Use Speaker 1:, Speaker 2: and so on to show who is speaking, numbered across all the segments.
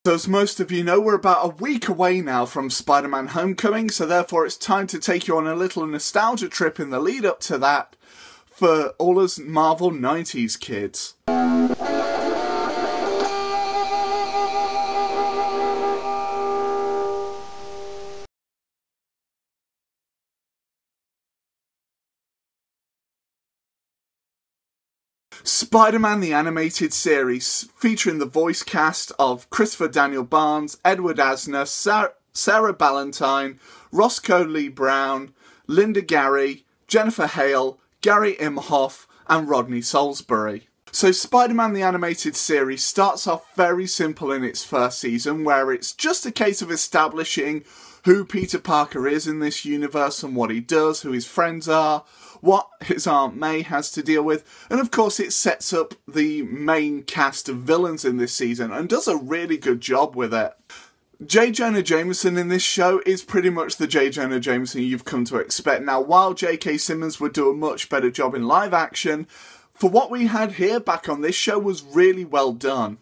Speaker 1: So as most of you know, we're about a week away now from Spider-Man Homecoming, so therefore it's time to take you on a little nostalgia trip in the lead up to that for all us Marvel 90s kids. Spider-Man the Animated Series, featuring the voice cast of Christopher Daniel Barnes, Edward Asner, Sarah Ballantyne, Roscoe Lee Brown, Linda Gary, Jennifer Hale, Gary Imhoff, and Rodney Salisbury. So Spider-Man the Animated Series starts off very simple in its first season, where it's just a case of establishing who Peter Parker is in this universe and what he does, who his friends are, what his Aunt May has to deal with, and of course it sets up the main cast of villains in this season and does a really good job with it. J. Jonah Jameson in this show is pretty much the J. Jonah Jameson you've come to expect. Now, while J.K. Simmons would do a much better job in live action, for what we had here back on this show was really well done.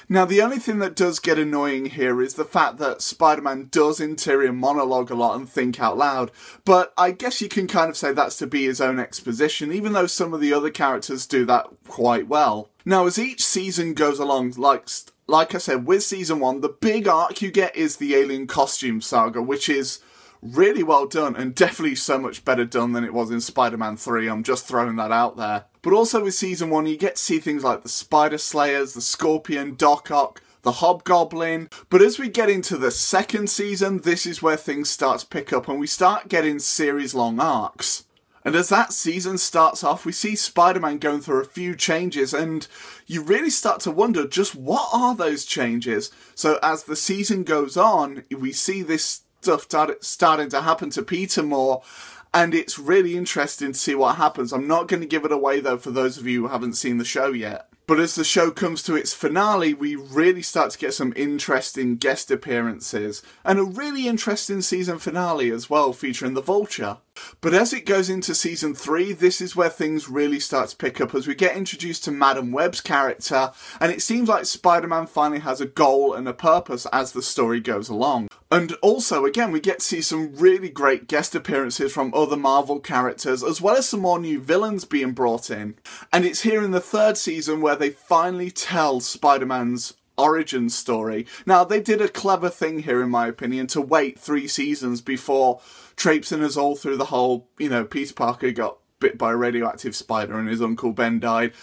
Speaker 1: Now, the only thing that does get annoying here is the fact that Spider-Man does interior monologue a lot and think out loud, but I guess you can kind of say that's to be his own exposition, even though some of the other characters do that quite well. Now, as each season goes along, like I said, with season 1, the big arc you get is the Alien Costume Saga, which is really well done and definitely so much better done than it was in Spider-Man 3. I'm just throwing that out there. But also with season 1, you get to see things like the Spider Slayers, the Scorpion, Doc Ock, the Hobgoblin. But as we get into the second season, this is where things start to pick up and we start getting series-long arcs. And as that season starts off, we see Spider-Man going through a few changes, and you really start to wonder just what are those changes? So as the season goes on, we see this stuff starting to happen to Peter more, and it's really interesting to see what happens. I'm not going to give it away, though, for those of you who haven't seen the show yet. But as the show comes to its finale, we really start to get some interesting guest appearances, and a really interesting season finale as well, featuring the Vulture. But as it goes into season 3, this is where things really start to pick up as we get introduced to Madam Web's character, and it seems like Spider-Man finally has a goal and a purpose as the story goes along. And also, again, we get to see some really great guest appearances from other Marvel characters, as well as some more new villains being brought in. And it's here in the third season where they finally tell Spider-Man's origin story. Now, they did a clever thing here, in my opinion, to wait 3 seasons before traipsing us all through the whole, Peter Parker got bit by a radioactive spider and his Uncle Ben died,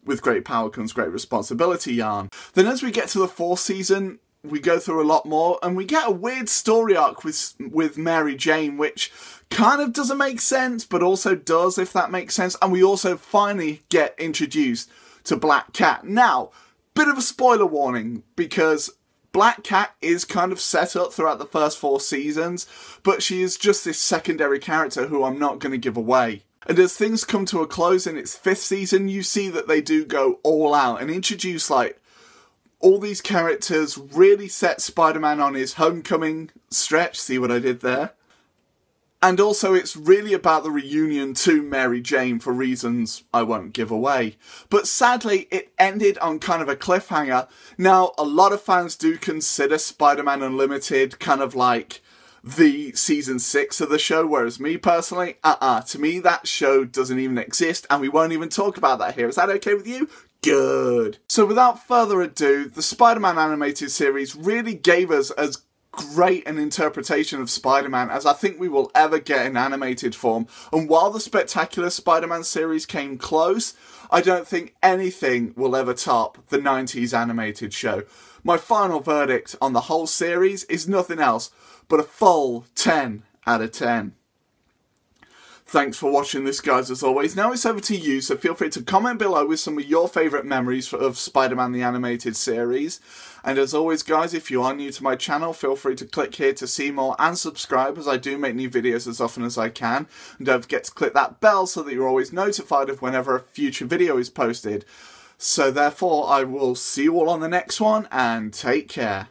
Speaker 1: with great power comes great responsibility yarn. Then as we get to the 4th season, we go through a lot more, and we get a weird story arc with Mary Jane, which kind of doesn't make sense, but also does, if that makes sense. And we also finally get introduced to Black Cat. Now, bit of a spoiler warning, because Black Cat is kind of set up throughout the first 4 seasons, but she is just this secondary character who I'm not going to give away. And as things come to a close in its 5th season, you see that they do go all out and introduce, all these characters, really set Spider-Man on his homecoming stretch. See what I did there? And also it's really about the reunion to Mary Jane for reasons I won't give away. But sadly, it ended on kind of a cliffhanger. Now, a lot of fans do consider Spider-Man Unlimited kind of like the season 6 of the show, whereas me personally, to me that show doesn't even exist, and we won't even talk about that here. Is that okay with you? Good. So without further ado, the Spider-Man animated series really gave us as great an interpretation of Spider-Man as I think we will ever get in animated form. And while the Spectacular Spider-Man series came close, I don't think anything will ever top the 90s animated show. My final verdict on the whole series is nothing else but a full 10 out of 10. Thanks for watching this, guys, as always. Now it's over to you, so feel free to comment below with some of your favourite memories of Spider-Man the Animated Series. And as always, guys, if you are new to my channel, feel free to click here to see more and subscribe, as I do make new videos as often as I can. And don't forget to click that bell so that you're always notified of whenever a future video is posted. So therefore, I will see you all on the next one, and take care.